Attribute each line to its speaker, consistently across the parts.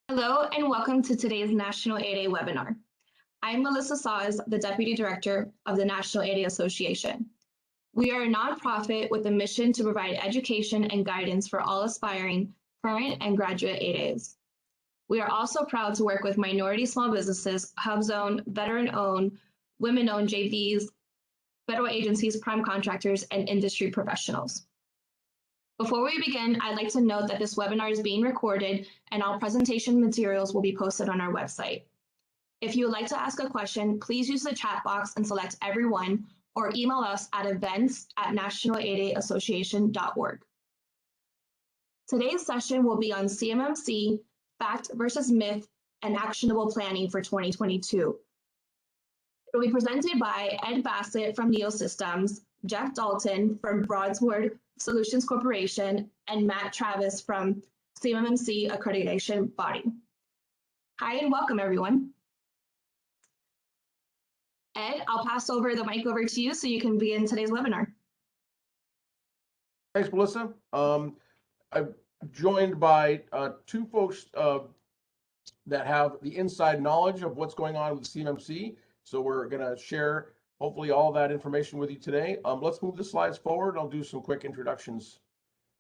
Speaker 1: Hello and welcome to today's National 8A webinar. I'm Melissa Sawes, the Deputy Director of the National 8A Association. We are a nonprofit with a mission to provide education and guidance for all aspiring current and graduate 8As. We are also proud to work with minority small businesses, HubZone, veteran-owned, women-owned JVs, federal agencies, prime contractors, and industry professionals. Before we begin, I'd like to note that this webinar is being recorded and all presentation materials will be posted on our website. If you would like to ask a question, please use the chat box and select everyone or email us at events@national8aassociation.org. Today's session will be on CMMC, fact versus myth, and actionable planning for 2022. It will be presented by Ed Basset from NeoSystems, Jeff Dalton from Broadsword Solutions Corporation, and Matt Travis from CMMC Accreditation Body. Hi and welcome everyone. Ed, I'll pass the mic over to you so you can begin today's webinar.
Speaker 2: Thanks, Melissa. I'm joined by two folks that have the inside knowledge of what's going on with CMMC. So we're going to share hopefully all that information with you today. Let's move the slides forward. I'll do some quick introductions.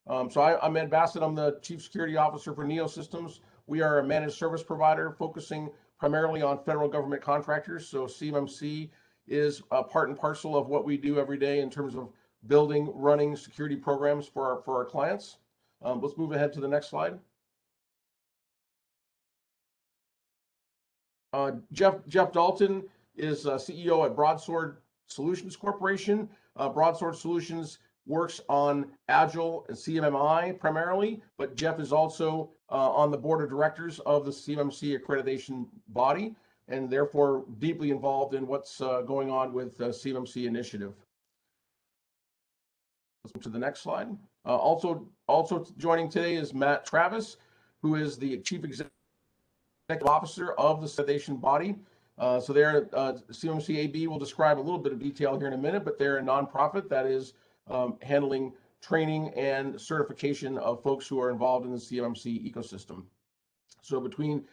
Speaker 2: I'm Ed Basset. I'm the Chief Security Officer for NeoSystems. We are a managed service provider focusing primarily on federal government contractors. So CMMC is a part and parcel of what we do every day in terms of building, running security programs for our clients. Let's move ahead to the next slide. Jeff Dalton is CEO at Broadsword Solutions Corporation. Broadsword Solutions works on Agile and CMMI primarily, but Jeff is also on the board of directors of the CMMC Accreditation Body, and therefore deeply involved in what's going on with the CMMC initiative. Let's move to the next slide. Also joining today is Matt Travis, who is the Chief Executive Officer of the Accreditation Body. So they're CMMC AB will describe a little bit of detail here in a minute, but they're a nonprofit that is handling training and certification of folks who are involved in the CMMC ecosystem. So between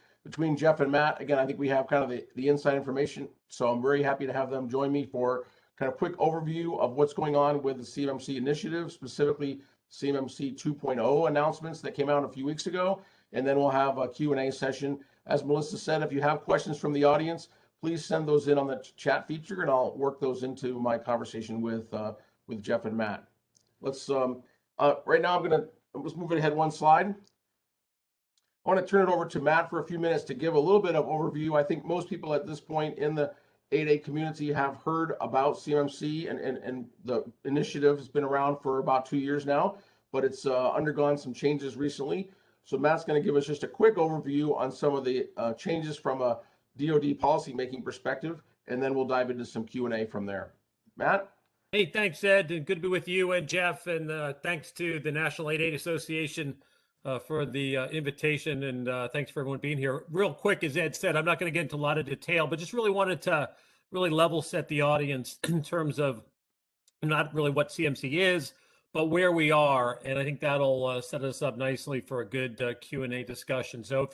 Speaker 2: Jeff and Matt, again, I think we have kind of the inside information. So I'm very happy to have them join me for kind of quick overview of what's going on with the CMMC initiative, specifically CMMC 2.0 announcements that came out a few weeks ago. And then we'll have a Q&A session. As Melissa said, if you have questions from the audience, please send those in on the chat feature, and I'll work those into my conversation with Jeff and Matt. Let's right now let's move ahead one slide. I want to turn it over to Matt for a few minutes to give a little bit of overview. I think most people at this point in the 8A community have heard about CMMC, and the initiative has been around for about 2 years now, but it's undergone some changes recently. So Matt's going to give us just a quick overview on some of the changes from a DoD policymaking perspective, and then we'll dive into some Q&A from there. Matt?
Speaker 3: Hey, thanks, Ed, and good to be with you and Jeff, and thanks to the National 8A Association for the invitation, and thanks for everyone being here. Real quick, as Ed said, I'm not going to get into a lot of detail, but just really wanted to really level set the audience in terms of not really what CMC is, but where we are, and I think that'll set us up nicely for a good Q&A discussion. So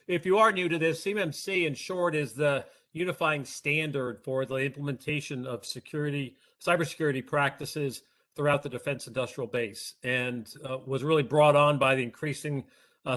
Speaker 3: if you are new to this, CMMC in short is the unifying standard for the implementation of cybersecurity practices throughout the defense industrial base, and was really brought on by the increasing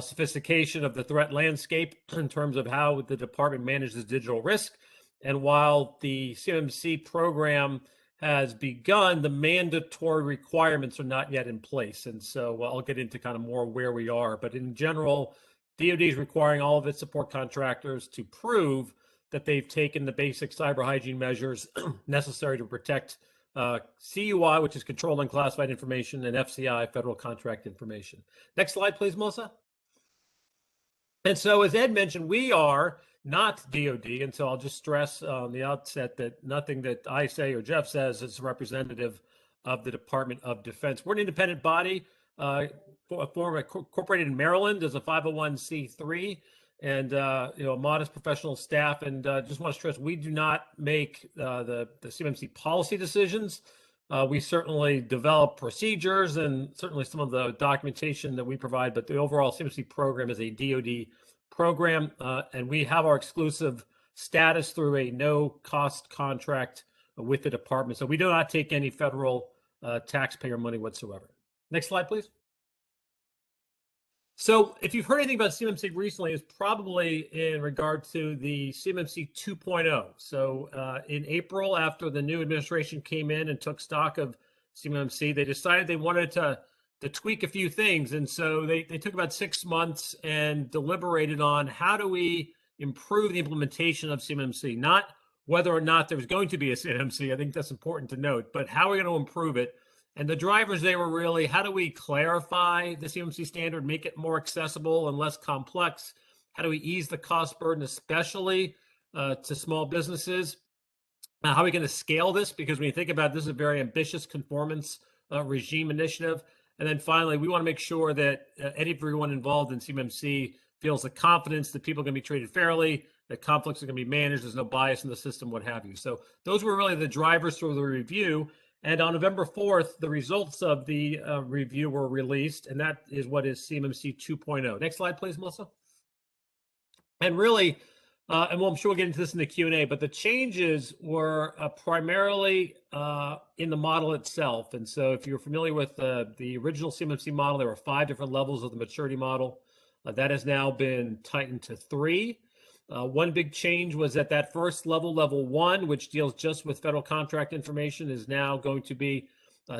Speaker 3: sophistication of the threat landscape in terms of how the department manages digital risk. And while the CMMC program has begun, the mandatory requirements are not yet in place. And so I'll get into kind of more where we are. But in general, DoD is requiring all of its support contractors to prove that they've taken the basic cyber hygiene measures necessary to protect CUI, which is controlled unclassified information, and FCI, federal contract information. Next slide, please, Melissa. And so as Ed mentioned, we are not DoD, and so I'll just stress on the outset that nothing that I say or Jeff says is representative of the Department of Defense. We're an independent body, incorporated in Maryland as a 501c3, and a modest professional staff. And just want to stress, we do not make the CMMC policy decisions. We certainly develop procedures and certainly some of the documentation that we provide, but the overall CMMC program is a DoD program, and we have our exclusive status through a no-cost contract with the department. So we do not take any federal taxpayer money whatsoever. Next slide, please. So if you've heard anything about CMMC recently, it's probably in regard to the CMMC 2.0. So in April, after the new administration came in and took stock of CMMC, they decided they wanted to tweak a few things. And so they took about 6 months and deliberated on how do we improve the implementation of CMMC, not whether or not there was going to be a CMMC. I think that's important to note, but how are we going to improve it? And the drivers, they were really, how do we clarify the CMMC standard, make it more accessible and less complex? How do we ease the cost burden, especially to small businesses? How are we going to scale this? Because when you think about it, this is a very ambitious conformance regime initiative. And then finally, we want to make sure that everyone involved in CMMC feels the confidence that people are going to be treated fairly, that conflicts are going to be managed, there's no bias in the system, what have you. So those were really the drivers for the review. And on November 4th, the results of the review were released, and that is what is CMMC 2.0. Next slide, please, Melissa. And really, and I'm sure we'll get into this in the Q&A, but the changes were primarily in the model itself. And so if you're familiar with the original CMMC model, there were 5 different levels of the maturity model. That has now been tightened to 3. One big change was that first level, level 1, which deals just with federal contract information, is now going to be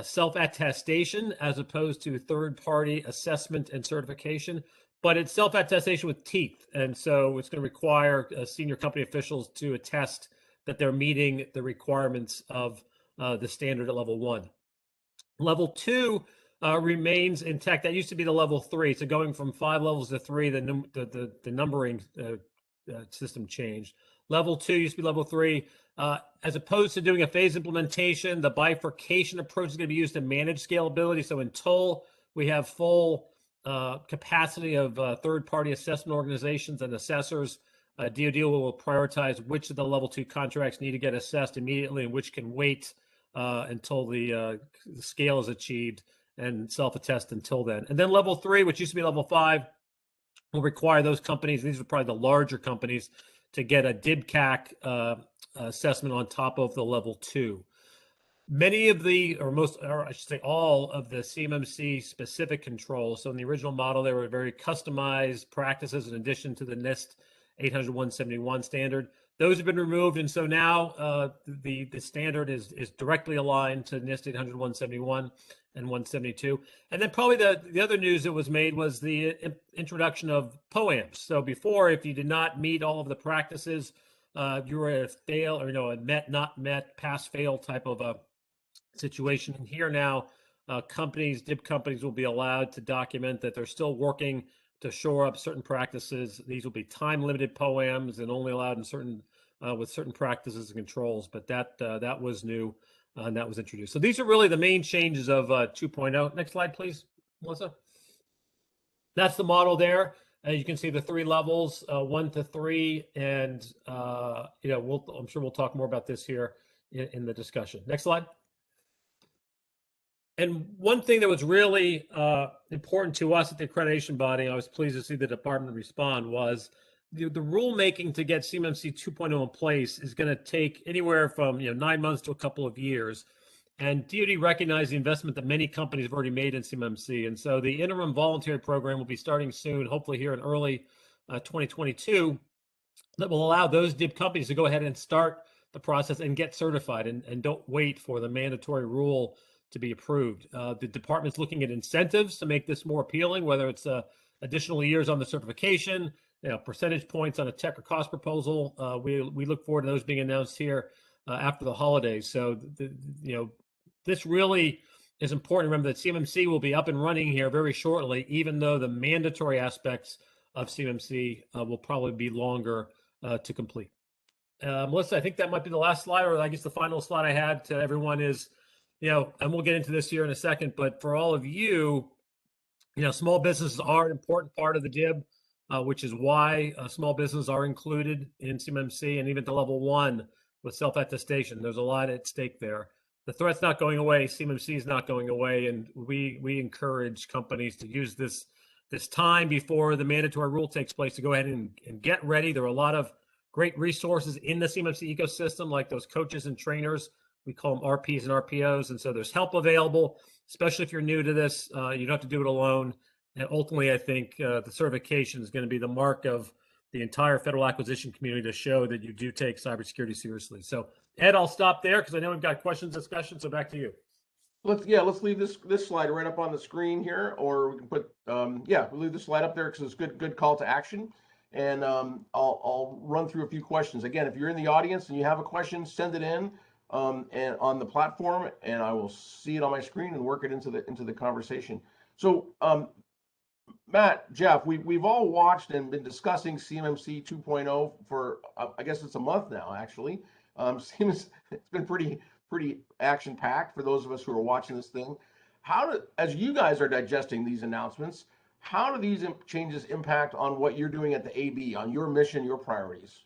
Speaker 3: self-attestation as opposed to third-party assessment and certification. But it's self-attestation with teeth. And so it's going to require senior company officials to attest that they're meeting the requirements of the standard at level 1. Level 2 remains intact. That used to be the level 3. So going from 5 levels to 3, the numbering system changed. Level 2 used to be level 3. As opposed to doing a phased implementation, the bifurcation approach is going to be used to manage scalability. So until we have full capacity of third-party assessment organizations and assessors, DoD will prioritize which of the level 2 contracts need to get assessed immediately and which can wait until the scale is achieved and self-attest until then. And then level 3, which used to be level 5, will require those companies, these are probably the larger companies, to get a DIBCAC assessment on top of the level 2. Many of the, or most, or I should say all of the CMMC specific controls, so in the original model, there were very customized practices in addition to the NIST 800-171 standard. Those have been removed, and so now the standard is directly aligned to NIST 800-171 and 172. And then probably the other news that was made was the introduction of POAMs. So before, if you did not meet all of the practices, you were a fail, or a met, not met, pass, fail type of a situation. And here now, DIB companies will be allowed to document that they're still working to shore up certain practices. These will be time-limited POAMs and only allowed in certain with certain practices and controls. But that was new and that was introduced. So these are really the main changes of 2.0. Next slide, please, Melissa. That's the model there. You can see the 3 levels, 1 to 3, and I'm sure we'll talk more about this here in the discussion. Next slide. And one thing that was really important to us at the accreditation body, I was pleased to see the department respond, was the rulemaking to get CMMC 2.0 in place is going to take anywhere from 9 months to a couple of years. And DoD recognized the investment that many companies have already made in CMMC. And so the interim voluntary program will be starting soon, hopefully here in early 2022, that will allow those DIB companies to go ahead and start the process and get certified and don't wait for the mandatory rule to be approved. The department's looking at incentives to make this more appealing, whether it's additional years on the certification, percentage points on a tech or cost proposal. We look forward to those being announced here after the holidays. So, this really is important. Remember that CMMC will be up and running here very shortly, even though the mandatory aspects of CMMC will probably be longer to complete. Melissa, I think that might be the last slide, or I guess the final slide I had to everyone is, and we'll get into this here in a second, but for all of you, small businesses are an important part of the DIB, which is why small businesses are included in CMMC and even to level 1 with self-attestation. There's a lot at stake there. The threat's not going away. CMMC is not going away, and we encourage companies to use this this time before the mandatory rule takes place to go ahead and get ready. There are a lot of great resources in the CMMC ecosystem, like those coaches and trainers. We call them RPs and RPOs. And so there's help available, especially if you're new to this. You don't have to do it alone. And ultimately, I think the certification is going to be the mark of the entire federal acquisition community to show that you do take cybersecurity seriously. So Ed, I'll stop there because I know we've got questions, discussion. So back to you.
Speaker 2: Let's leave this slide right up on the screen here, or we can put we'll leave the slide up there because it's good call to action. And I'll run through a few questions. Again, if you're in the audience and you have a question, send it in and on the platform, and I will see it on my screen and work it into the conversation. So Matt, Jeff, we've all watched and been discussing CMMC 2.0 for I guess it's a month now, actually. It's been pretty action packed for those of us who are watching this thing. As you guys are digesting these announcements, how do these changes impact on what you're doing at the AB, on your mission, your priorities?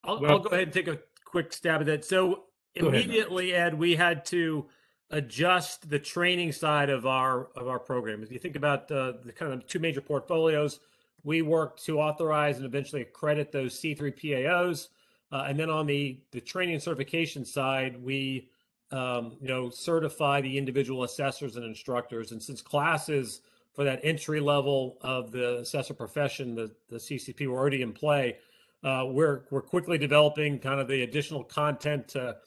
Speaker 3: I'll go ahead and take a quick stab at that. So immediately, Ed, we had to adjust the training side of our program. If you think about the kind of two major portfolios, we worked to authorize and eventually accredit those C3 PAOs. And then on the training and certification side, we certify the individual assessors and instructors. And since classes for that entry level of the assessor profession, the CCP, were already in play, we're quickly developing kind of the additional content to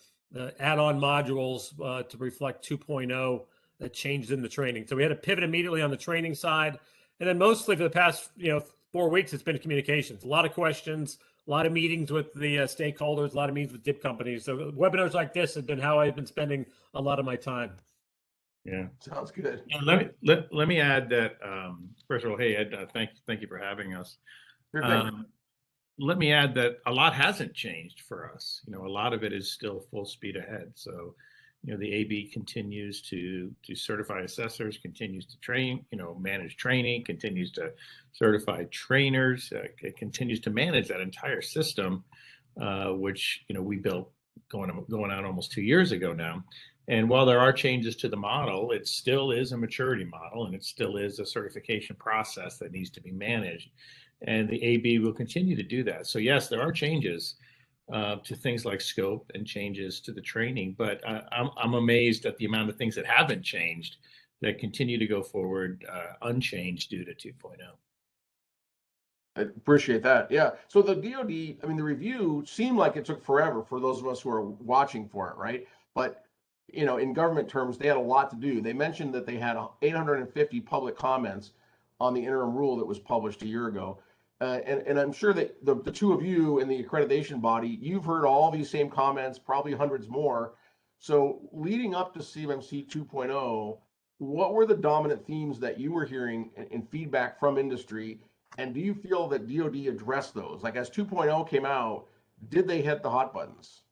Speaker 3: add-on modules to reflect 2.0 that changed in the training. So we had to pivot immediately on the training side. And then mostly for the past 4 weeks, it's been communications. A lot of questions, a lot of meetings with the stakeholders, a lot of meetings with DIP companies. So webinars like this have been how I've been spending a lot of my time.
Speaker 4: Yeah,
Speaker 2: sounds good.
Speaker 4: And let me add that first of all, hey Ed, thank you for having us. Let me add that a lot hasn't changed for us. A lot of it is still full speed ahead. So, the AB continues to certify assessors, continues to train, manage training, continues to certify trainers. It continues to manage that entire system, which we built going on almost 2 years ago now. And while there are changes to the model, it still is a maturity model, and it still is a certification process that needs to be managed. And the AB will continue to do that. So yes, there are changes to things like scope and changes to the training, but I'm amazed at the amount of things that haven't changed that continue to go forward unchanged due to 2.0.
Speaker 2: I appreciate that. Yeah. So the DoD, the review seemed like it took forever for those of us who are watching for it, right? But in government terms, they had a lot to do. They mentioned that they had 850 public comments on the interim rule that was published a year ago. And I'm sure that the two of you in the accreditation body, you've heard all these same comments, probably hundreds more. So leading up to CMMC 2.0, what were the dominant themes that you were hearing in feedback from industry? And do you feel that DoD addressed those? Like as 2.0 came out, did they hit the hot buttons?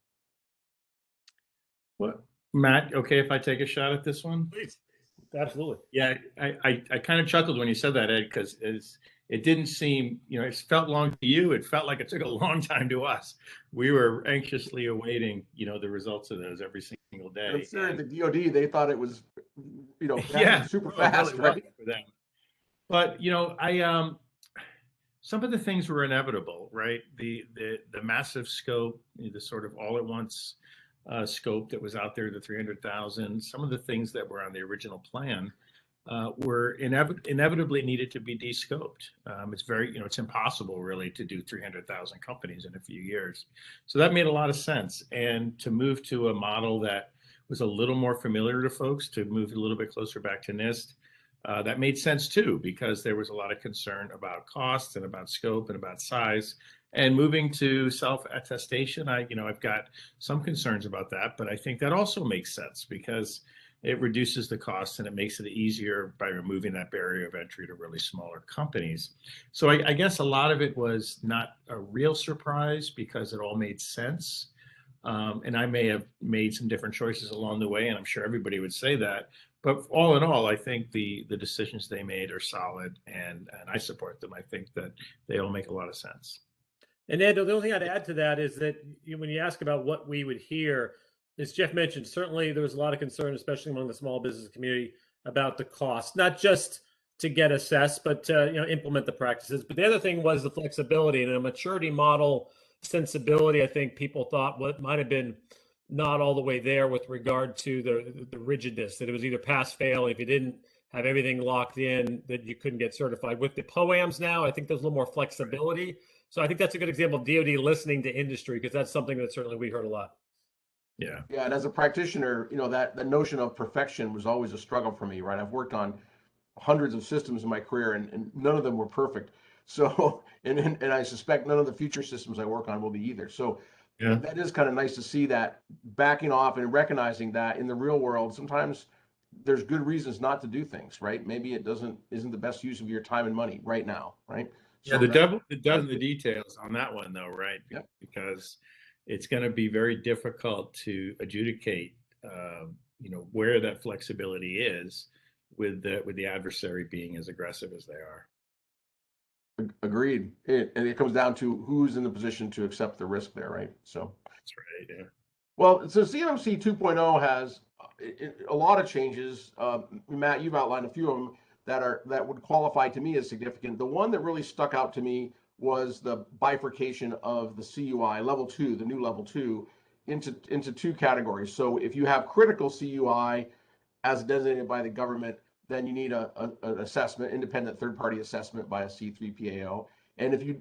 Speaker 4: Well, Matt, okay if I take a shot at this one?
Speaker 3: Please. Absolutely.
Speaker 4: Yeah, I kind of chuckled when you said that, Ed, because it didn't seem, it felt long to you. It felt like it took a long time to us. We were anxiously awaiting, the results of those every single day.
Speaker 2: I'm sure at the DoD, they thought it was, super fast,
Speaker 4: really
Speaker 2: right?
Speaker 4: for them. But, some of the things were inevitable, right? The massive scope, the sort of all at once scope that was out there, the 300,000, some of the things that were on the original plan were inevitably needed to be de-scoped. It's very, it's impossible really to do 300,000 companies in a few years. So that made a lot of sense. And to move to a model that was a little more familiar to folks, to move a little bit closer back to NIST, that made sense too, because there was a lot of concern about cost and about scope and about size. And moving to self-attestation, I've got some concerns about that, but I think that also makes sense because it reduces the cost and it makes it easier by removing that barrier of entry to really smaller companies. So I guess a lot of it was not a real surprise because it all made sense. And I may have made some different choices along the way, and I'm sure everybody would say that. But all in all, I think the decisions they made are solid, and I support them. I think that they all make a lot of sense.
Speaker 3: And Ed, the only thing I'd add to that is that when you ask about what we would hear, as Jeff mentioned, certainly there was a lot of concern, especially among the small business community, about the cost, not just to get assessed, but to implement the practices. But the other thing was the flexibility and a maturity model sensibility. I think people thought what might have been not all the way there with regard to the rigidness, that it was either pass fail. If you didn't have everything locked in, that you couldn't get certified. With the POAMs now, I think there's a little more flexibility. So I think that's a good example of DoD listening to industry, because that's something that certainly we heard a lot.
Speaker 4: Yeah.
Speaker 2: Yeah, and as a practitioner, that the notion of perfection was always a struggle for me, right? I've worked on hundreds of systems in my career, and none of them were perfect. So, and I suspect none of the future systems I work on will be either. So
Speaker 4: Yeah.
Speaker 2: that is kind of nice to see that backing off and recognizing that in the real world, sometimes there's good reasons not to do things, right? Maybe it isn't the best use of your time and money right now, right?
Speaker 4: Yeah,
Speaker 2: So
Speaker 4: the
Speaker 2: that-
Speaker 4: devil does in the details on that one, though, right?
Speaker 2: Yep.
Speaker 4: Because it's going to be very difficult to adjudicate, where that flexibility is with the adversary being as aggressive as they are.
Speaker 2: Agreed. And it comes down to who's in the position to accept the risk there, right? So.
Speaker 4: That's right. Yeah.
Speaker 2: Well, so CMMC 2.0 has a lot of changes. Matt, you've outlined a few of them that would qualify to me as significant. The one that really stuck out to me was the bifurcation of the CUI level 2, the new level 2, into two categories. So if you have critical CUI as designated by the government, then you need an assessment, independent third-party assessment by a C3PAO. And if you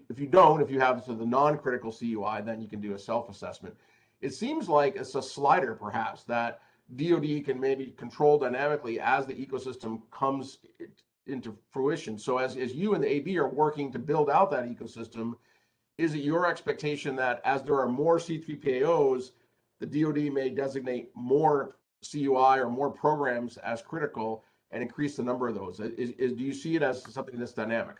Speaker 2: have the non-critical CUI, then you can do a self-assessment. It seems like it's a slider, perhaps, that DoD can maybe control dynamically as the ecosystem comes into fruition. So as you and the AB are working to build out that ecosystem, is it your expectation that as there are more C3PAOs, the DoD may designate more CUI or more programs as critical and increase the number of those? Do you see it as something that's dynamic?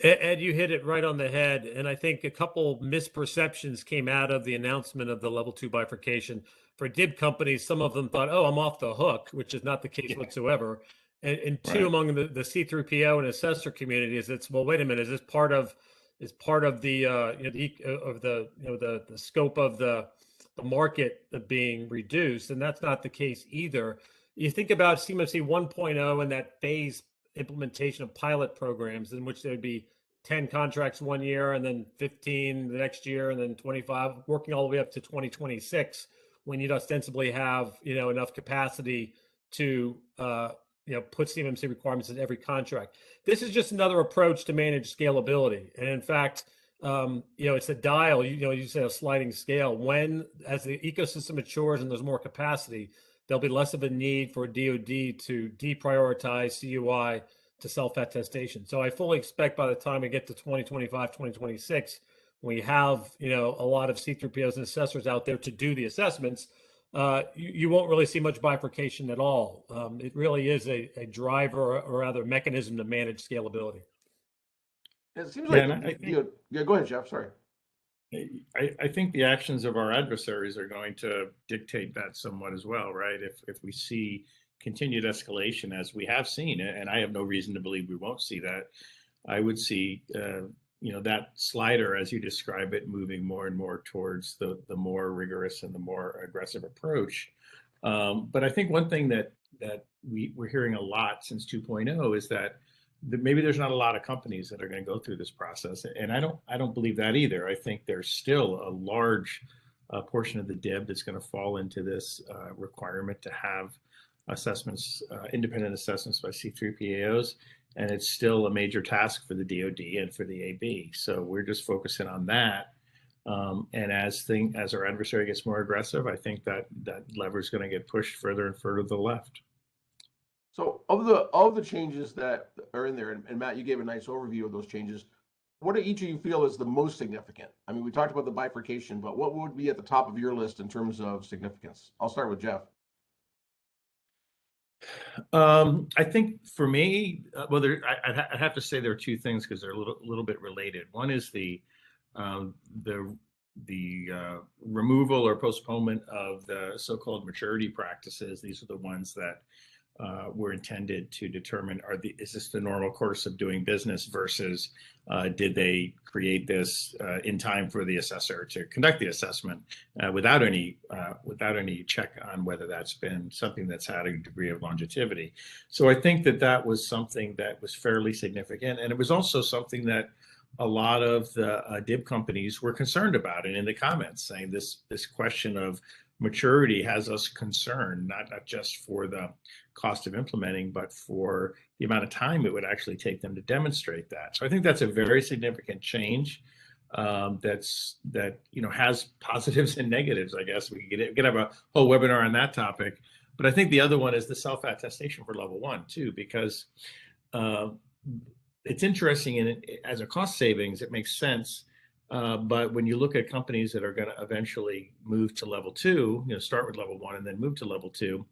Speaker 3: Ed, you hit it right on the head. And I think a couple misperceptions came out of the announcement of the level 2 bifurcation. For DIB companies, some of them thought, oh, I'm off the hook, which is not the case whatsoever. And two,
Speaker 4: Right.
Speaker 3: among the C3PO and assessor communities, it's, well, wait a minute, is this part of the the scope of the market being reduced? And that's not the case either. You think about CMMC 1.0 and that phase implementation of pilot programs in which there would be 10 contracts 1 year and then 15 the next year and then 25, working all the way up to 2026, when you'd ostensibly have enough capacity to put CMMC requirements in every contract. This is just another approach to manage scalability. And in fact, it's a dial, you said a sliding scale. As the ecosystem matures and there's more capacity, there'll be less of a need for DoD to deprioritize CUI to self-attestation. So I fully expect by the time we get to 2025, 2026, we have a lot of C3POs and assessors out there to do the assessments. You won't really see much bifurcation at all. It really is a driver, or rather mechanism, to manage scalability.
Speaker 2: It seems like go ahead, Jeff. Sorry.
Speaker 4: I think the actions of our adversaries are going to dictate that somewhat as well, right? If we see continued escalation, as we have seen, and I have no reason to believe we won't see that, I would see that slider, as you describe it, moving more and more towards the more rigorous and the more aggressive approach. But I think one thing that we're hearing a lot since 2.0 is that maybe there's not a lot of companies that are going to go through this process, and I don't believe that either. I think there's still a large portion of the DIB that's going to fall into this requirement to have assessments, independent assessments by C3PAOs, and it's still a major task for the DoD and for the AB. So we're just focusing on that. And as our adversary gets more aggressive, I think that lever is going to get pushed further and further to the left.
Speaker 2: So of the changes that are in there, and Matt, you gave a nice overview of those changes. What do each of you feel is the most significant? I mean, we talked about the bifurcation, but what would be at the top of your list in terms of significance? I'll start with Jeff.
Speaker 4: I think for me, I'd have to say there are two things because they're a little bit related. One is the removal or postponement of the so-called maturity practices. These are the ones that were intended to determine is this the normal course of doing business versus did they create this in time for the assessor to conduct the assessment without any check on whether that's been something that's had a degree of longevity. So I think that was something that was fairly significant, and it was also something that a lot of the DIB companies were concerned about, and in the comments saying this question of maturity has us concerned, not just for the cost of implementing, but for the amount of time it would actually take them to demonstrate that. So I think that's a very significant change that has positives and negatives. I guess we could have a whole webinar on that topic. But I think the other one is the self-attestation for level 1 too, because it's interesting, and as a cost savings, it makes sense. But when you look at companies that are going to eventually move to level 2, start with level 1 and then move to level 2,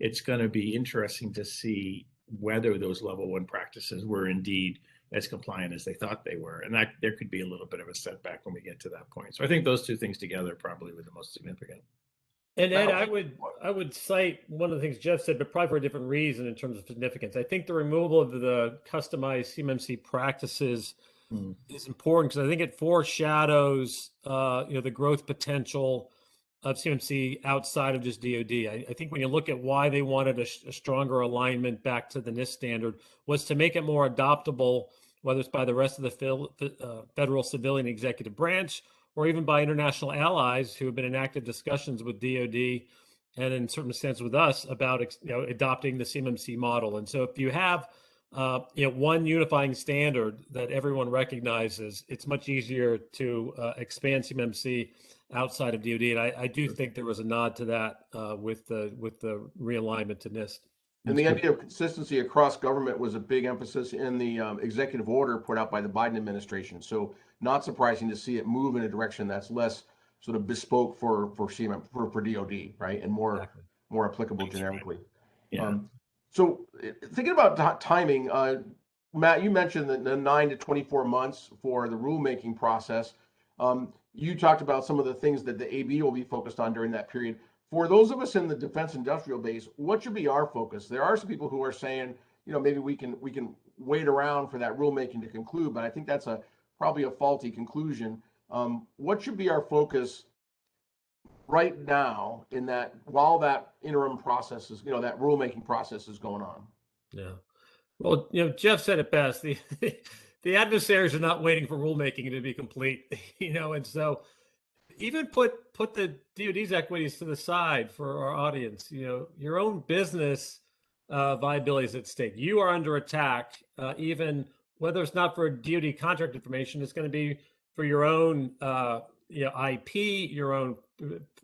Speaker 4: it's going to be interesting to see whether those level 1 practices were indeed as compliant as they thought they were. And that there could be a little bit of a setback when we get to that point. So I think those two things together probably were the most significant.
Speaker 3: And Ed, I would cite one of the things Jeff said, but probably for a different reason in terms of significance. I think the removal of the customized CMMC practices is important because I think it foreshadows the growth potential of CMMC outside of just DoD. I think when you look at why they wanted a stronger alignment back to the NIST standard was to make it more adoptable, whether it's by the rest of the federal civilian executive branch or even by international allies who have been in active discussions with DoD and in certain sense with us about adopting the CMMC model. And so if you have one unifying standard that everyone recognizes, it's much easier to expand CMMC outside of DoD. And I do think there was a nod to that with the realignment to NIST.
Speaker 2: And the idea of consistency across government was a big emphasis in the executive order put out by the Biden administration. So not surprising to see it move in a direction that's less sort of bespoke for DoD, right, and more applicable generically.
Speaker 4: Yeah.
Speaker 2: So thinking about timing, Matt, you mentioned the 9 to 24 months for the rulemaking process. You talked about some of the things that the AB will be focused on during that period. For those of us in the defense industrial base, what should be our focus? There are some people who are saying, maybe we can wait around for that rulemaking to conclude, but I think that's probably a faulty conclusion. What should be our focus right now in that while that interim process is, that rulemaking process is going on?
Speaker 3: Yeah. Well, Jeff said it best. The adversaries are not waiting for rulemaking to be complete, and so even put the DoD's equities to the side for our audience. Your own business viability is at stake. You are under attack, even whether it's not for DoD contract information, it's going to be for your own IP, your own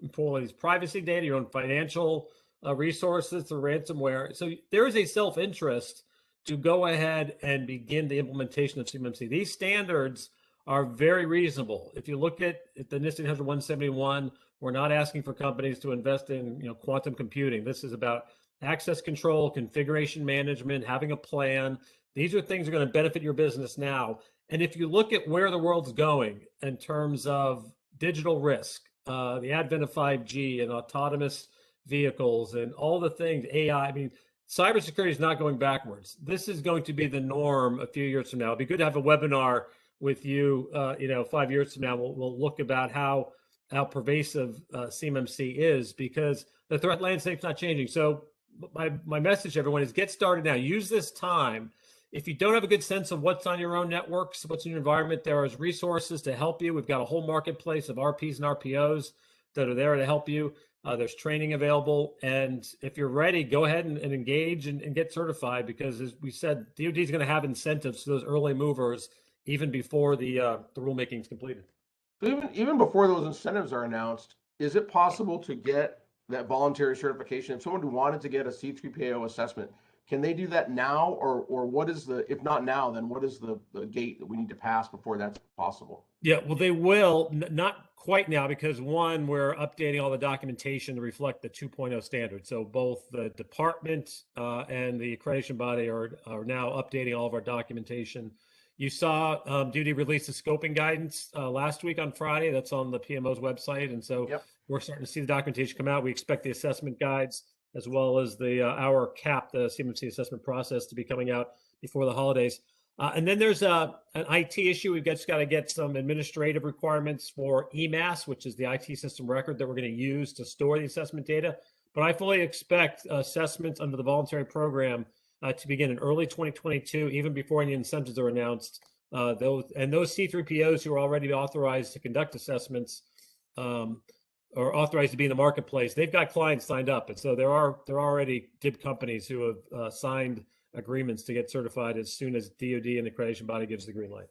Speaker 3: employees' privacy data, your own financial resources, the ransomware. So there is a self-interest to go ahead and begin the implementation of CMMC. These standards are very reasonable. If you look at the NIST 171, we're not asking for companies to invest in quantum computing. This is about access control, configuration management, having a plan. These are things that are going to benefit your business now. And if you look at where the world's going in terms of digital risk, the advent of 5G and autonomous vehicles and all the things, AI, cybersecurity is not going backwards. This is going to be the norm a few years from now. It'd be good to have a webinar with you, 5 years from now. We'll look about how pervasive CMMC is, because the threat landscape's not changing. So my message to everyone is get started now. Use this time. If you don't have a good sense of what's on your own networks, what's in your environment, there is resources to help you. We've got a whole marketplace of RPs and RPOs that are there to help you. There's training available. And if you're ready, go ahead and engage and get certified, because as we said, DoD is going to have incentives to those early movers even before the rulemaking is completed.
Speaker 2: Even before those incentives are announced, is it possible to get that voluntary certification? If someone who wanted to get a C3PAO assessment, can they do that now, or what is if not now, then what is the gate that we need to pass before that's possible?
Speaker 3: Yeah, well, they will, not quite now, because one, we're updating all the documentation to reflect the 2.0 standard. So both the department and the accreditation body are now updating all of our documentation. You saw DoD release the scoping guidance last week on Friday. That's on the PMO's website. And so we're starting to see the documentation come out. We expect the assessment guides as well as the our CAP, the CMMC assessment process, to be coming out before the holidays. And then there's an IT issue. We've just got to get some administrative requirements for EMAS, which is the IT system record that we're going to use to store the assessment data. But I fully expect assessments under the voluntary program to begin in early 2022, even before any incentives are announced. Those C3POs who are already authorized to conduct assessments or authorized to be in the marketplace, they've got clients signed up, and so there are already DIB companies who have signed agreements to get certified as soon as DoD and the accreditation body gives the green light.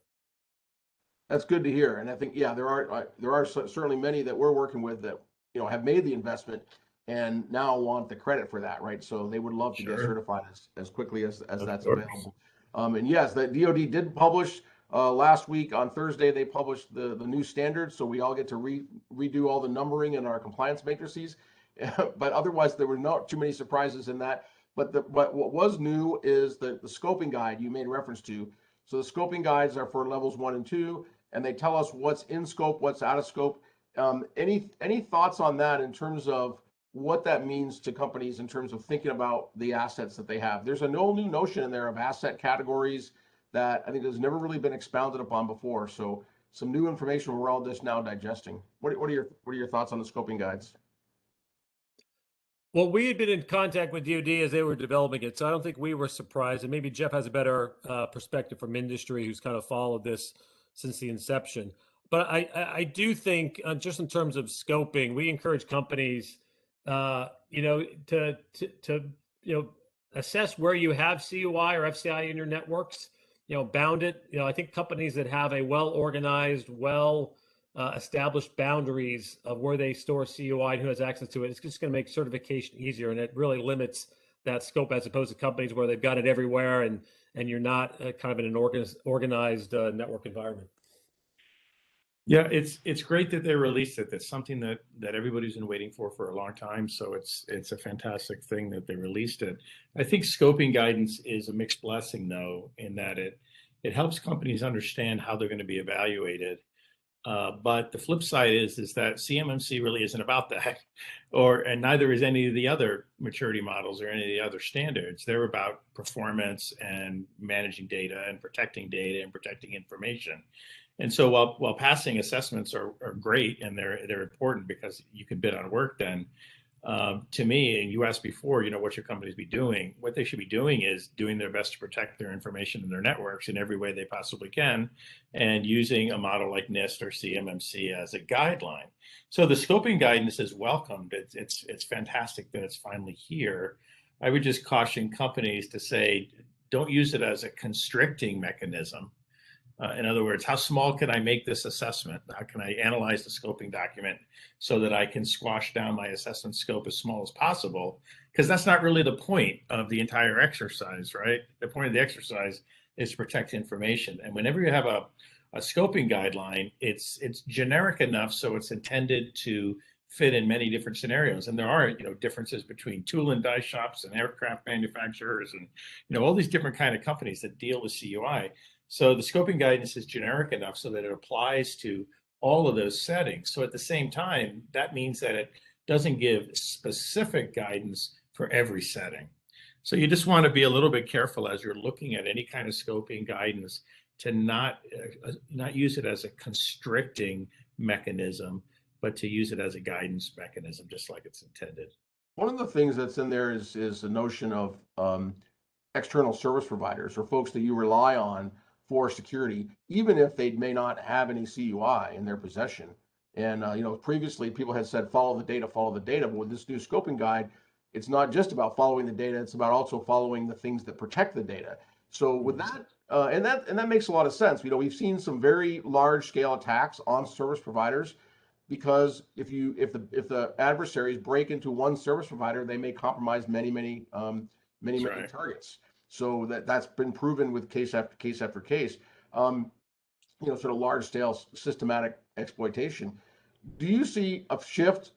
Speaker 2: That's good to hear, and I think there are certainly many that we're working with that have made the investment and now want the credit for that, right? So they would love to get certified as quickly as that's available. And yes, the DoD did publish last week on Thursday. They published the new standards, so we all get to redo all the numbering in our compliance matrices. But otherwise, there were not too many surprises in that. But what was new is the scoping guide you made reference to. So the scoping guides are for levels 1 and 2, and they tell us what's in scope, what's out of scope. Any thoughts on that in terms of what that means to companies in terms of thinking about the assets that they have? There's a whole new notion in there of asset categories that I think has never really been expounded upon before. So some new information we're all just now digesting. What are your thoughts on the scoping guides?
Speaker 3: Well, we had been in contact with DoD as they were developing it, so I don't think we were surprised. And maybe Jeff has a better perspective from industry, who's kind of followed this since the inception. But I do think, just in terms of scoping, we encourage companies, to assess where you have CUI or FCI in your networks. Bound it. I think companies that have a well-organized, established boundaries of where they store CUI and who has access to it, it's just going to make certification easier, and it really limits that scope as opposed to companies where they've got it everywhere and you're not kind of in an organized network environment.
Speaker 4: Yeah, it's great that they released it. That's something that everybody's been waiting for a long time. So it's a fantastic thing that they released it. I think scoping guidance is a mixed blessing, though, in that it helps companies understand how they're going to be evaluated. But the flip side is that CMMC really isn't about that, and neither is any of the other maturity models or any of the other standards. They're about performance and managing data and protecting information. And so while passing assessments are great and they're important because you can bid on work, then to me, and you asked before, what should companies be doing? What they should be doing is doing their best to protect their information and their networks in every way they possibly can, and using a model like NIST or CMMC as a guideline. So the scoping guidance is welcomed. It's fantastic that it's finally here. I would just caution companies to say, don't use it as a constricting mechanism. In other words, how small can I make this assessment? How can I analyze the scoping document so that I can squash down my assessment scope as small as possible? Because that's not really the point of the entire exercise, right? The point of the exercise is to protect information. And whenever you have a scoping guideline, it's generic enough so it's intended to fit in many different scenarios. And there are differences between tool and die shops and aircraft manufacturers and all these different kind of companies that deal with CUI. So the scoping guidance is generic enough so that it applies to all of those settings. So at the same time, that means that it doesn't give specific guidance for every setting. So you just want to be a little bit careful as you're looking at any kind of scoping guidance to not use it as a constricting mechanism, but to use it as a guidance mechanism, just like it's intended.
Speaker 2: One of the things that's in there is the notion of external service providers or folks that you rely on for security, even if they may not have any CUI in their possession. And previously people had said follow the data, but with this new scoping guide, it's not just about following the data, it's about also following the things that protect the data. So with that, and that makes a lot of sense. We've seen some very large scale attacks on service providers, because if the adversaries break into one service provider, they may compromise many targets. So that's been proven with case after case after case. Sort of large scale systematic exploitation. Do you see a shift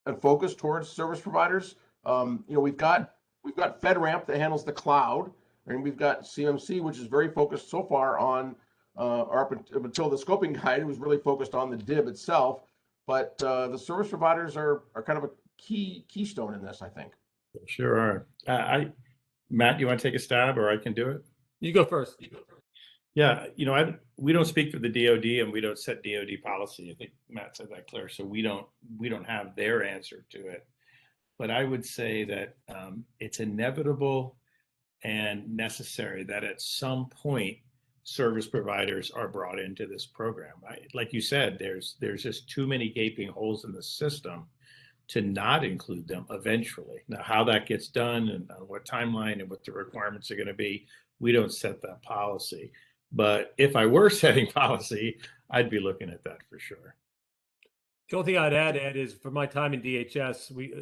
Speaker 2: and focus towards service providers? We've got FedRAMP that handles the cloud, and we've got CMMC, which is very focused so far on, or up until the scoping guide, it was really focused on the DIB itself. But the service providers are kind of a keystone in this, I think.
Speaker 4: Sure are. Matt, you want to take a stab, or I can do it?
Speaker 3: You go first.
Speaker 4: Yeah, we don't speak for the DoD, and we don't set DoD policy. I think Matt said that clear. So we don't have their answer to it. But I would say that it's inevitable and necessary that at some point service providers are brought into this program. Like you said, there's just too many gaping holes in the system to not include them eventually. Now, how that gets done and on what timeline and what the requirements are going to be, we don't set that policy. But if I were setting policy, I'd be looking at that for sure.
Speaker 3: The only thing I'd add, Ed, is from my time in DHS, we,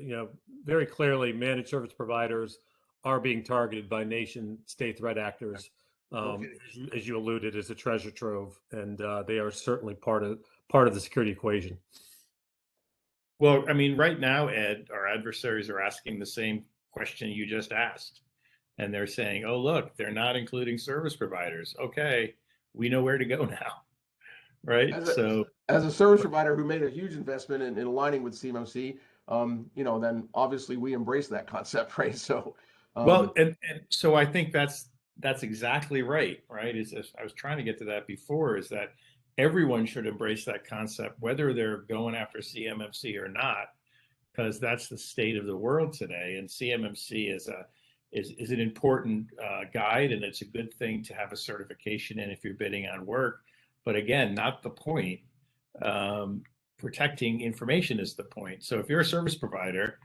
Speaker 3: very clearly managed service providers are being targeted by nation state threat actors. As you alluded, as a treasure trove, and they are certainly part of the security equation.
Speaker 4: Well, I mean, right now, Ed, our adversaries are asking the same question you just asked. And they're saying, oh, look, they're not including service providers. Okay, we know where to go now. Right.
Speaker 2: As a service provider who made a huge investment in aligning with CMMC, then obviously we embrace that concept, right? So,
Speaker 4: well, and so I think that's exactly right. Right. I was trying to get to that before, is that everyone should embrace that concept, whether they're going after CMMC or not, because that's the state of the world today. And CMMC is an important guide, and it's a good thing to have a certification in if you're bidding on work. But again, not the point. Protecting information is the point. So if you're a service provider,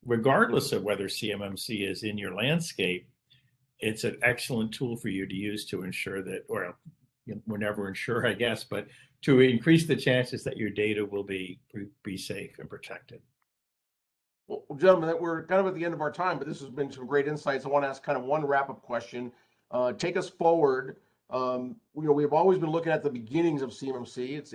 Speaker 4: regardless of whether CMMC is in your landscape, it's an excellent tool for you to use to ensure that, or we're never ensure, I guess, but to increase the chances that your data will be safe and protected.
Speaker 2: Well, gentlemen, we're kind of at the end of our time, but this has been some great insights. I want to ask kind of one wrap-up question. Take us forward. We've always been looking at the beginnings of CMMC.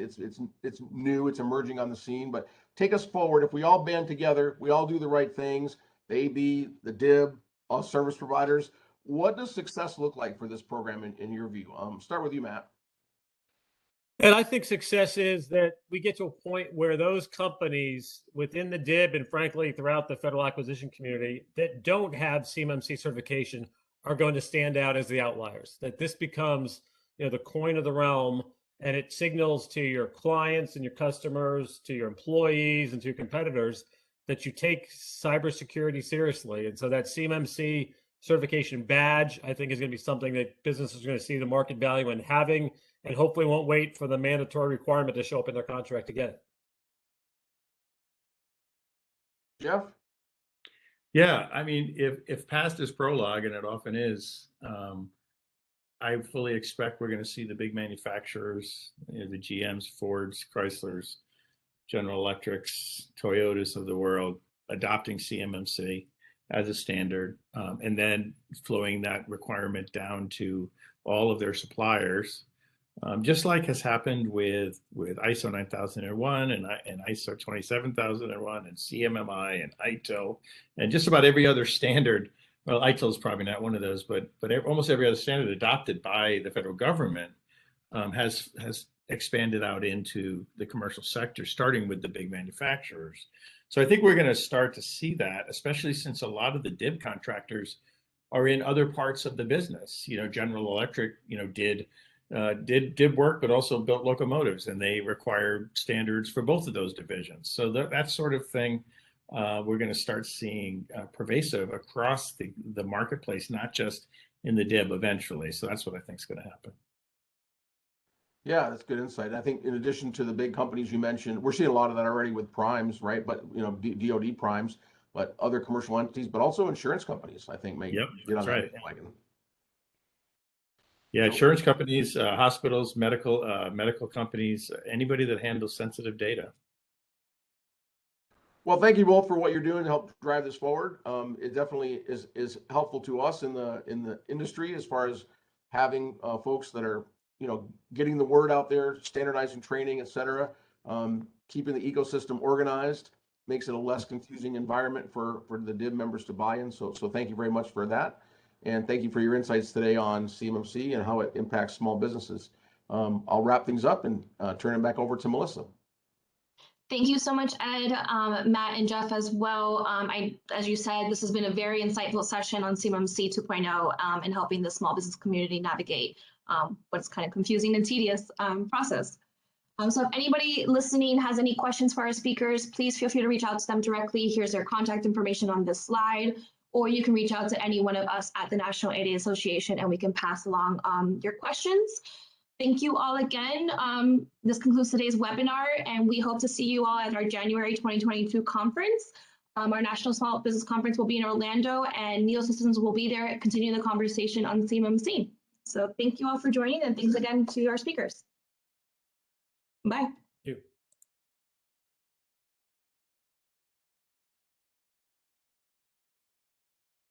Speaker 2: It's new, it's emerging on the scene, but take us forward. If we all band together, we all do the right things, the AB, the DIB, all service providers, what does success look like for this program in your view? Start with you, Matt.
Speaker 3: And I think success is that we get to a point where those companies within the DIB and frankly throughout the federal acquisition community that don't have CMMC certification are going to stand out as the outliers. That this becomes, the coin of the realm, and it signals to your clients and your customers, to your employees and to your competitors that you take cybersecurity seriously. And so that CMMC certification badge, I think, is going to be something that businesses are going to see the market value in having, and hopefully won't wait for the mandatory requirement to show up in their contract to get it.
Speaker 2: Jeff?
Speaker 4: Yeah, I mean, if past is prologue, and it often is, I fully expect we're going to see the big manufacturers, the GMs, Fords, Chryslers, General Electrics, Toyotas of the world, adopting CMMC as a standard, and then flowing that requirement down to all of their suppliers, just like has happened with ISO 9001 and ISO 27001 and CMMI and ITIL and just about every other standard. Well, ITIL is probably not one of those, but almost every other standard adopted by the federal government has expanded out into the commercial sector, starting with the big manufacturers. So I think we're going to start to see that, especially since a lot of the DIB contractors are in other parts of the business. General Electric, did work, but also built locomotives, and they require standards for both of those divisions. So that sort of thing we're going to start seeing pervasive across the marketplace, not just in the DIB eventually. So that's what I think is going to happen.
Speaker 2: Yeah, that's good insight. I think in addition to the big companies you mentioned, we're seeing a lot of that already with primes, right? But DoD primes, but other commercial entities, but also insurance companies, I think, get on that wagon.
Speaker 4: Yeah, insurance companies, hospitals, medical companies, anybody that handles sensitive data.
Speaker 2: Well, thank you both for what you're doing to help drive this forward. It definitely is helpful to us in the industry as far as having folks that are getting the word out there, standardizing training, et cetera, keeping the ecosystem organized, makes it a less confusing environment for the DIB members to buy in. So thank you very much for that. And thank you for your insights today on CMMC and how it impacts small businesses. I'll wrap things up and turn it back over to Melissa.
Speaker 1: Thank you so much, Ed, Matt, and Jeff as well. As you said, this has been a very insightful session on CMMC 2.0 and helping the small business community navigate what's kind of confusing and tedious process. So if anybody listening has any questions for our speakers, please feel free to reach out to them directly. Here's their contact information on this slide, or you can reach out to any one of us at the National ADA Association and we can pass along your questions. Thank you all again. This concludes today's webinar, and we hope to see you all at our January 2022 conference. Our National Small Business Conference will be in Orlando, and NeoSystems will be there continuing the conversation on CMMC. So thank you all for joining, and thanks again to our speakers. Bye.
Speaker 3: Thank you.